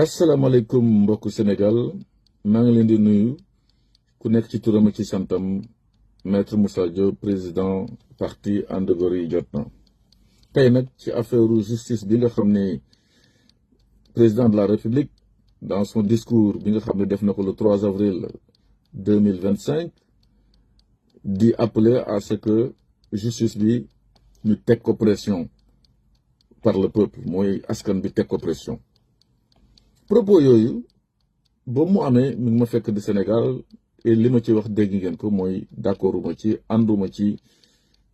asalaamaaleykum mbokku Sénégal maa ngi leen di nuyu ku nekk ci turam ak ci santam maître Moussa Diop président parti And Gor yi jot na tey nag ci affaire justice bi nga xam ne président de la République dans son discours bi nga xam ne def na ko le 3 avril 2025 di appeler à ce que justice bi ñu teg ko pression par le peuple mooy askan bi teg ko pression. Propos yooyu ba mu amee mi ngi ma fekk di Sénégal et li ma ci wax dégg ngeen ko mooy d'accorduma ci ànduma ci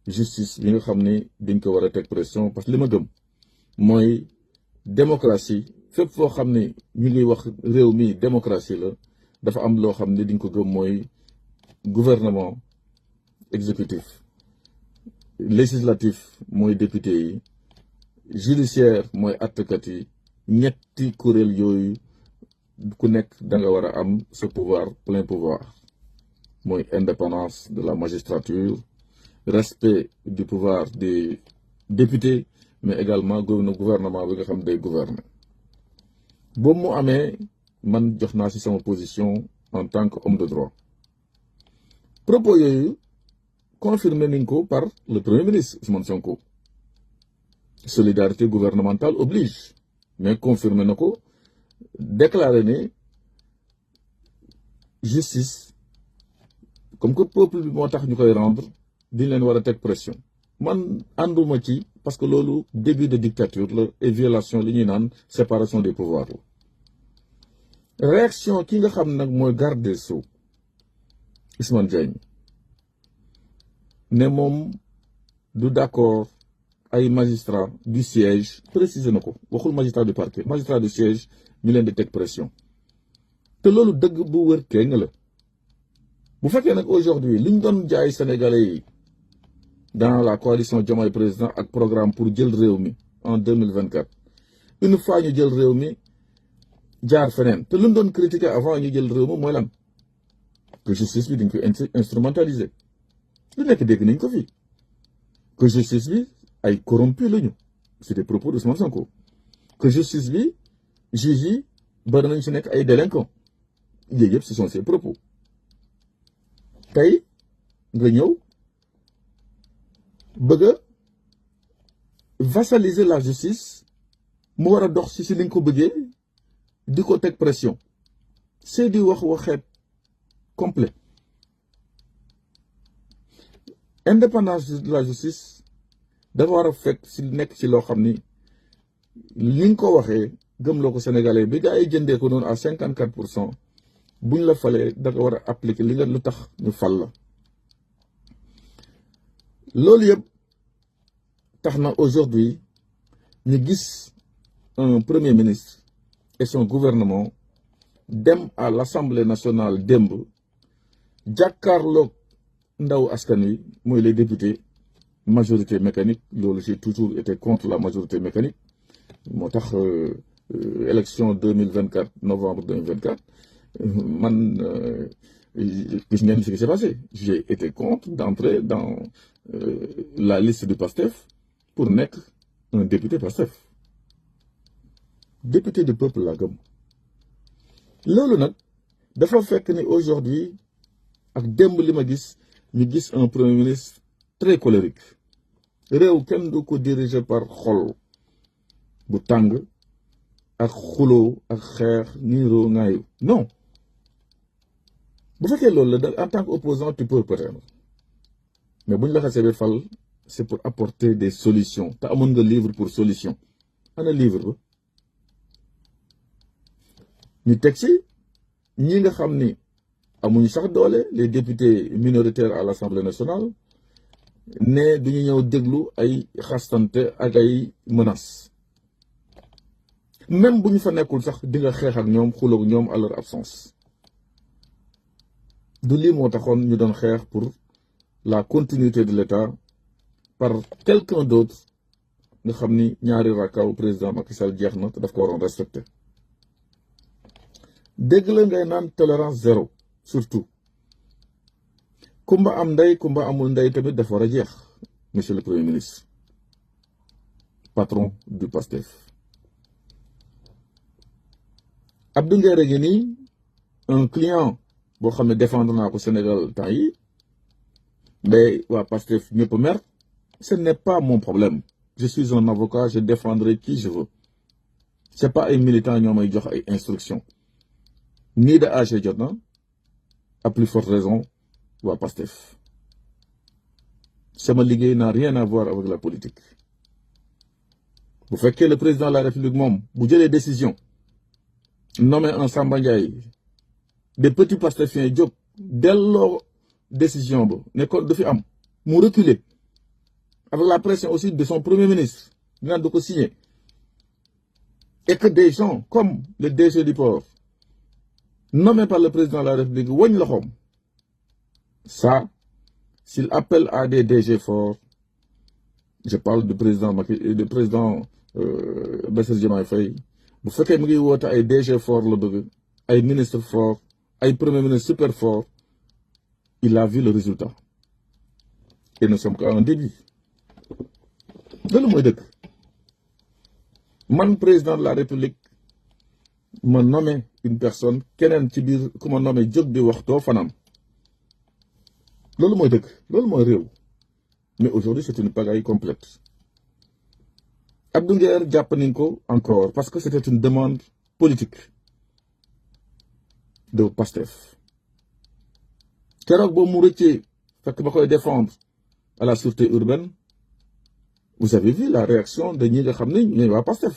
justice bi nga xam ne dañ ko war a teg pression parce que li ma gëm mooy démocratie fépp foo xam ne ñu ngi wax réew mi démocratie la dafa am loo xam ne dañ ko gëm mooy gouvernement exécutif législatif mooy député yi judiciaire mooy àttekat yi ñetti kuréel yooyu ku nekk da nga war a am ce pouvoir plein pouvoir mooy indépendance de la magistrature respect du pouvoir des députés mais également gouvernement bi nga xam day gouverner boobu mu amee man jox naa ci sama position en tant que homme de droit propos yooyu confirmé nañ ko par le premier ministre Ousmane Sonko solidarité gouvernementale oblige mais confirmé na ko déclaré ne justice comme que peuple bi moo tax ñu koy rendre diñ leen war a teg pression man ànduma ci parce que loolu début de dictature la et violation li ñuy naan séparation des pouvoirs la réaction ki nga xam nag mooy garde des Sceaux Ousmane Diagne ne moom du d'accord ay magistrat du siège précisé na ko waxul magistrat du parquet magistrat du siège ñu leen di teg pression te loolu dëgg bu wër kéng la bu fekkee nag aujourd'hui li ñu doon jaay sénégalais yi dans la coalition Diomaye président ak programme pour jël réew mi en 2024 une fois ñu jël réew mi jaar feneen te lu ñu doon critiquer avant ñu jël réew mi mooy lan que justice bi dañ ko instrumentaliser lu nekk dégg nañ ko fii que justice bi ay corrompu lañu c'est des propos de Ousmane Sonko que justice bi juge yi bari nañ ci nekk ay délinquants yooyu yëpp ce sont ces propos tey nga ñëw bëgg a vassaliser la justice mu war a dox ci li nga ko bëggee di ko teg pression c'est di waxeet complet indépendance de la justice dafa war a fekk ci nekk ci loo xam ni li nga ko waxee gëmloo ko sénégalais bi gaa yi jëndee ko noonu à 54% buñ la falee da nga war a appliquer li nga lu tax ñu fal la loolu yëpp tax na aujourd'hui ñu gis un premier ministre et son gouvernement dem à l'Assemblée nationale démb jàkkaarloog ndaw askan wi mooy les députés majorité mécanique loolu j'ai toujours été contre la majorité mécanique moo tax élection 2024 novembre 2024 man gis ngeen ce qui s'est passé j'ai été contre d'entrer dans la liste du PASTEF pour nekk un député PASTEF député du peuple laa gëm loolu nag dafa fekk ni aujourd'hui ak démb li ma gis ñu gis un premier ministre très colérique réew kenn du ko diriger par xol bu tàng ak xuloo ak xeex niiroo ngaayu non bu fekkee loolu la en tant qu'opposant tu peux peut-être mais bu ñu la xasee ba fal c'est pour apporter des solutions te amoon nga livre pour solution ana livre ba ñu teg ci ñi nga xam ni amuñu sax doole les députés minoritaires à l'Assemblée nationale ne duñu ñëw déglu ay xastante ak ay menaces même bu ñu fa nekkul sax di nga xeex ak ñoom xuloo ak ñoom à leur absence du lii moo taxoon ñu doon xeex pour la continuité de l'État par quelqu'un d'autre nga xam ni ñaari rakaaw président Macky Sall jeex na te daf ko waroon respecter dégg la ngay naan tolérance zéro surtout kumba am ndey kumba amul ndey tamit dafa war a jeex monsieur le premier ministre patron du PASTEF Abdou Nguer ngi nii un client boo xam ne défendre naa ko Sénégal temps yi mais waa Pastef ñëpp mer. Ce n'est pas mon problème. Je suis un avocat, je défendrai qui je veux. C'est pas un militant ñoo may jox ay instructions. Ni de AG jot na, à plus forte raison, waa Pastef. Sama liggéey n'a rien à voir avec la politique. Bu fekkee le président de la République moom bu jëlee décision nommer un Samba Ndiaye des petits pastefiens jóg delloo décision ba ne ko du fi am mu reculer avec la pression aussi de son premier ministre dinaan du ko signer et que des gens comme le DG du port nommé par le président de la République woñ loxoom ça s'il appelle à des DG forts, je parle du président Bassirou Diomaye Faye bu fekkee mu ngi woote ay DG fort la bëgg ay ministre fort ay premier ministre super fort, il a vu le résultat et nous sommes qu'à un début. Loolu mooy dëgg man président de la République ma nommé une personne keneen ci biir ku ma nommé jóg di wax doo fanaan loolu mooy dëgg loolu mooy réew. Mais aujourd'hui c'est une pagaille complète. Abdou Nguer jàpp nañ ko encore parce que c'était une demande politique de Pastef. Keroog boo mu rëccee fekk ba koy défendre à la sûreté urbaine, vous avez vu la réaction de ñi nga xam ne ñooy waa Pastef.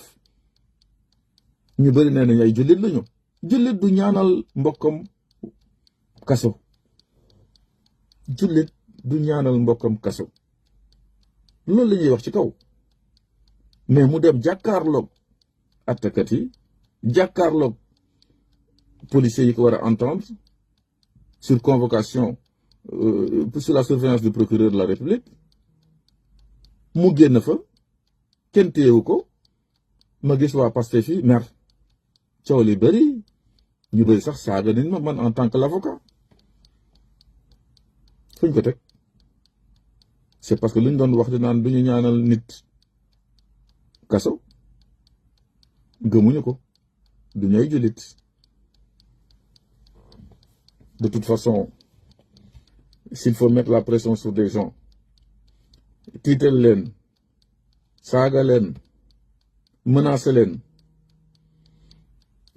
ñu bëri nee nañ ay jullit lañu. jullit du ñaanal mbokkam kaso. jullit du ñaanal mbokkam kaso. loolu la ñuy wax ci kaw. mais mu dem jàkkaarloog attakat yi jàkkaarloog policiers yi ko war a entendre sur convocation sur la surveillance du procureur de la République mu génn fa kenn téyewu ko ma gis waa Pastef yi mer coow li bëri ñu bëri sax saaga nañ ma man en tant que l'avocat fuñ ko teg c'est parce que lu ñu doon wax di naan du ñu ñaanal nit kaso gëmuñu ko du ñooy jullit. De toute façon s'il faut mettre la pression sur des gens tiital leen saaga leen menacer leen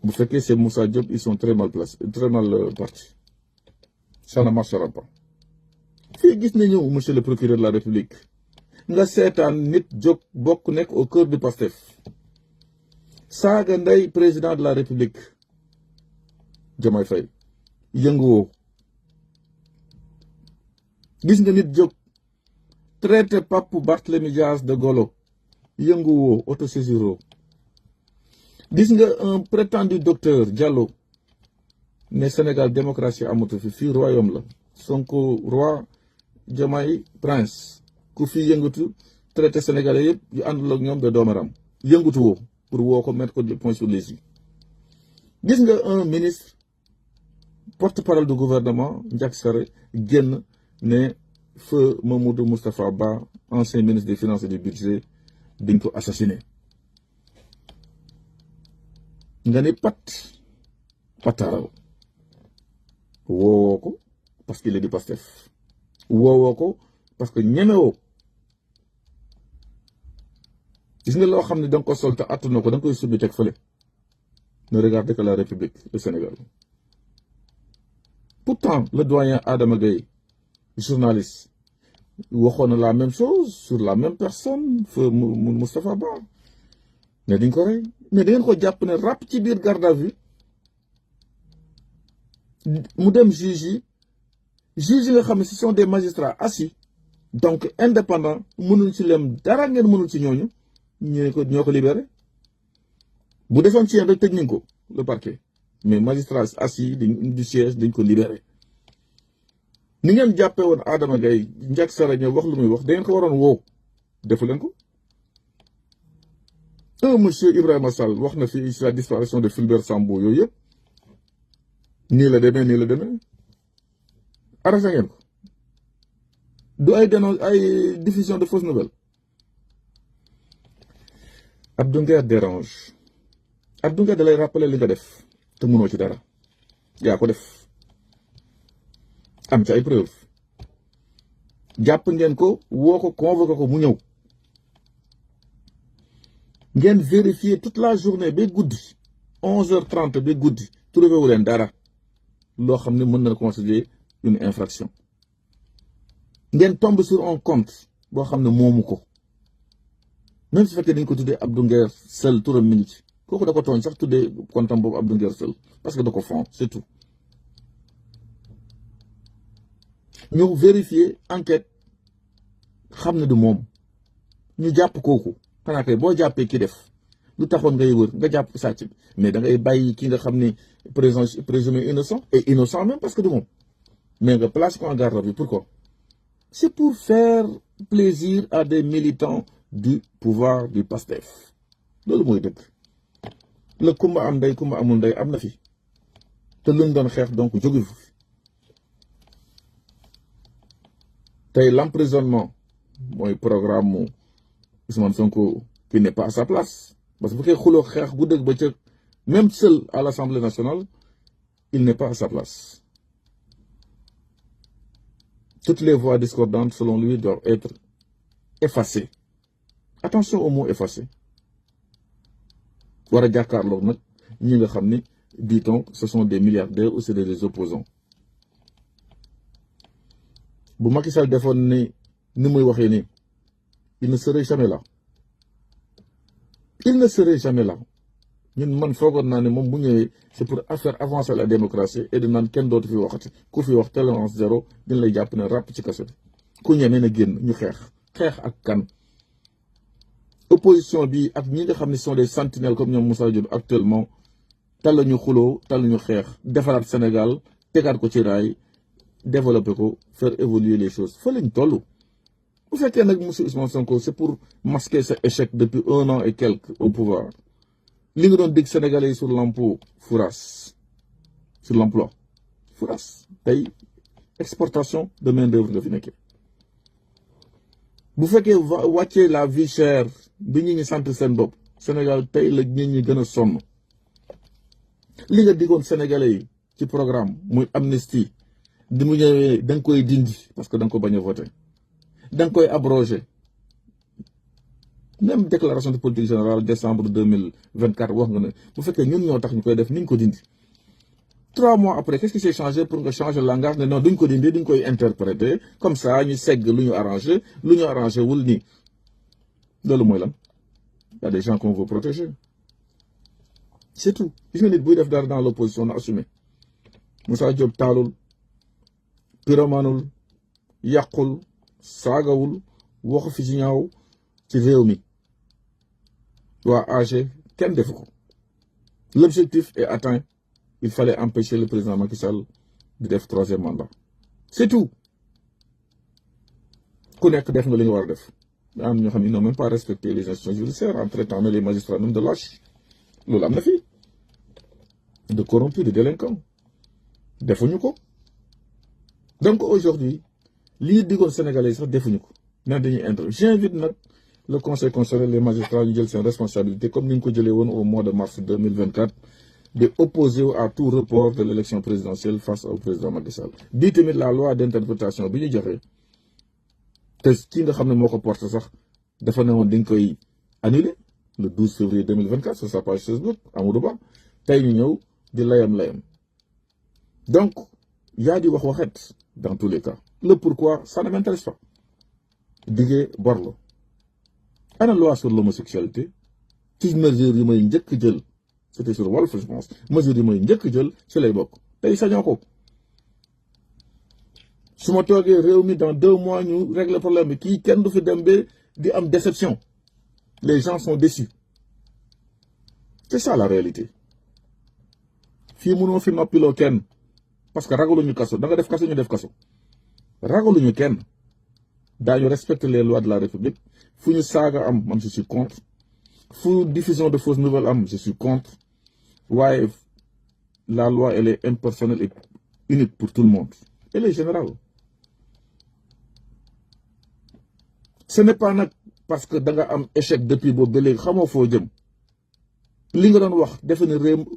bu fekkee c'est Moussa Diop ils sont très mal placés très mal partis. Ça ne marchera pas. fii gis nañu monsieur le procureur de la République nga seetaan nit jóg bokk nekk au cœur du Pastef saaga ndey président de la République Diomaye Faye yënguwoo. gis nga nit jóg traité Pape Barthélémy Dias de golo yënguwoo autosaisiro. gis nga un prétendu docteur Diallo ne Sénégal démocratie amatu fi fii royaume la Sonko roi Diomaye prince ku fi yëngatu traité sénégalais yëpp yu àndul ak ñoom de doomaram yëngatu woo pour woo ko mettre ko le point sur les i. gis nga un ministre porte-parole du gouvernement Ndiack Sarré génn ne feu Mamadou Moustapha Ba ancien ministre des finances et du budget dañ ko assassiné nga ne pataraw woowoo ko parce qu'il est du Pastef woowoo ko parce que ñemewoo. gis nga loo xam ne da nga ko sol te attuna ko da nga koy summi teg fële ne regarde que la République le Sénégal. Pourtant le doyen Adama Gaye journaliste waxoon na la même chose sur la même personne feu Moustapha Ba ne dañ ko rey mais da ngeen ko jàpp ne ràpp ci biir garde à vue mu dem juge yi nga xam ne ce sont des magistrats assis donc indépendants mënul ci lem dara ngeen mënul ci ñooñu ñoo ko libéré bu defoon ci yéen rek tëj nañ ko le parquet mais magistrats assis du siège dañ ko libéré. ni ngeen jàppee woon Adama Gaye Ndiack Sarré ñëw wax lu muy wax da ngeen ko waroon woo defu leen ko. monsieur Ibrahima Sall wax na fi la disparition de Fulbert Sambou yooyu yëpp nii la demee arrêté ngeen ko du ay diffusion de fausses nouvelles. Abdou Nguer dérange Abdou Nguer da lay rappeler li nga def te mënoo ci dara yaa ko def am ci ay preuve jàpp ngeen ko woo ko convoqué ko mu ñëw ngeen vérifier toute la journée ba guddi 11h30 ba guddi trouvé wu leen dara loo xam ne mën na considérer une infraction ngeen tombe sur un compte boo xam ne moomu ko même su fekkee dañ ko tuddee Abdou Nguer Seul turam mi ngi ci kooku da ko tooñ sax tuddee compte boobu Abdou Nguer Seul parce que da ko fond c'est tout ñu vérifier enquête xam ne du moom ñu jàpp kooku xanaa kay boo jàppee ki def lu taxoon ngay wër nga jàpp sàcc bi mais da ngay bàyyi ki nga xam ne présumé innocent et innocent même parce que du moom mais nga place ko en garde à vue pourquoi c'est pour faire plaisir à des militants du pouvoir du PASTEF loolu mooy dëgg la kumba am ndey kumba amul ndey am na fi te luñ doon xeex donc jóge fi tey l'emprisonnement mooy programme mu Ousmane Sonko qui n'est pas à sa place parce que bu koy xuloo xeex bu dëgg ba ca même seul à l'Assemblée nationale il n'est pas à sa place toutes les voix discordantes selon lui doivent être effacées attention au mot effacé war a jàkkaarloo nag ñi nga xam ne dit-on ce sont des milliardaires ou c'est des opposants bu Macky Sall defoon ni muy waxee nii il ne serait jamais là il ne serait jamais là ñun man foogoon naa ne moom bu ñëwee c'est pour faire avancer la démocratie et de naan kenn dootu fi waxati ku fi wax tolérance zéro dina lay jàpp ne ràpp ci kaso bi ku ñemee na génn ñu xeex ak kan opposition bi ak ñi nga xam ne sont des sentinelles comme ñoom Moussa Diop actuellement tal ñu xuloo tal ñu xeex defaraat Sénégal tegaat ko ci raay développer ko faire évoluer les choses fa lañ toll bu fekkee nag monsieur Ousmane Sonko c'est pour masquer sa échec depuis 1 an et quelques au pouvoir li nga doon dig Sénégalais yi sur l'emploi fouras sur l'emploi fouras tey exportation de main d'œuvre nga fi nekkee bu fekkee wàccee la vie chère bi ñi sant seen bopp Sénégal tey la nit ñi gën a sonn li nga digoon Sénégalais yi ci programme muy amnistie di mu ñëwee da nga koy dindi parce que da nga ko bañ a voter da nga koy abroger même déclaration de politique générale décembre 2024 wax nga ne bu fekkee ñun ñoo tax ñu koy def niñ ko dindi 3 mois après qu'est-ce qui s'est changé pour nga changer langage ne non duñ ko dindi duñ koy interpréter comme ça ñu segg lu ñu arrangé wul nii loolu mooy lan y a des gens qu'on veut protéger c'est tout gis nga nit buy def dara dans l'opposition na assumé Moussa Diop taalul pyromanul yàqul saagawul waxu fi ci ñaaw ci réew mi waa AG kenn defu ko l'objectif est atteint il fallait empêcher le président Macky Sall di def 3e mandat c'est tout ku nekk def nga li nga war a def am ñoo xam ne ils n'ont même pas respecté les institutions judiciaires en traitant les magistrats même de lâches loolu am na fii de corrompus de délinquants defuñu ko donc aujourd'hui lii digoon Sénégalais yi sax defuñu ko nan dañuy intervenir j'invite nag le conseil constitutionnel les magistrats ñu jël seen responsabilité comme ni ñu ko jëlee woon au mois de mars 2024 de opposer à tout report de l'élection présidentielle face au président Macky Sall bii tamit la loi d'interprétation bi ñu joxe te ki nga xam ne moo ko porté sax dafa ne woon dañ koy annuler le 12 février 2024 sur sa page Facebook Amadou Ba tey ñu ñëw di layam donc yaa di wax waxet dans tous les cas le pourquoi ça ne m'intéresse pas diggee bor la ana loi sur l'homosexualité ci mesure yi may njëkk jël c'était sur Walf je pense mesure yi may njëkk jël ci lay bokk tey sañoo ko su ma toogee réew mi dans 2 mois ñu régler problème bi kii kenn du fi dem ba di am déception les gens sont déçus c'est ça la réalité fii mënoo fi noppiloo kenn parce que ragaluñu kaso da nga def kaso ñu def kaso ragaluñu kenn daañu respecter les lois de la République fu ñu saaga am man je suis contre fu diffusion de fausses nouvelles am je suis contre waaye la loi elle est impersonnelle et unique pour tout le monde elle est générale ce n'est pas nag parce que da nga am échec depuis boobu ba léegi xamoo foo jëm li nga doon wax defe ne réew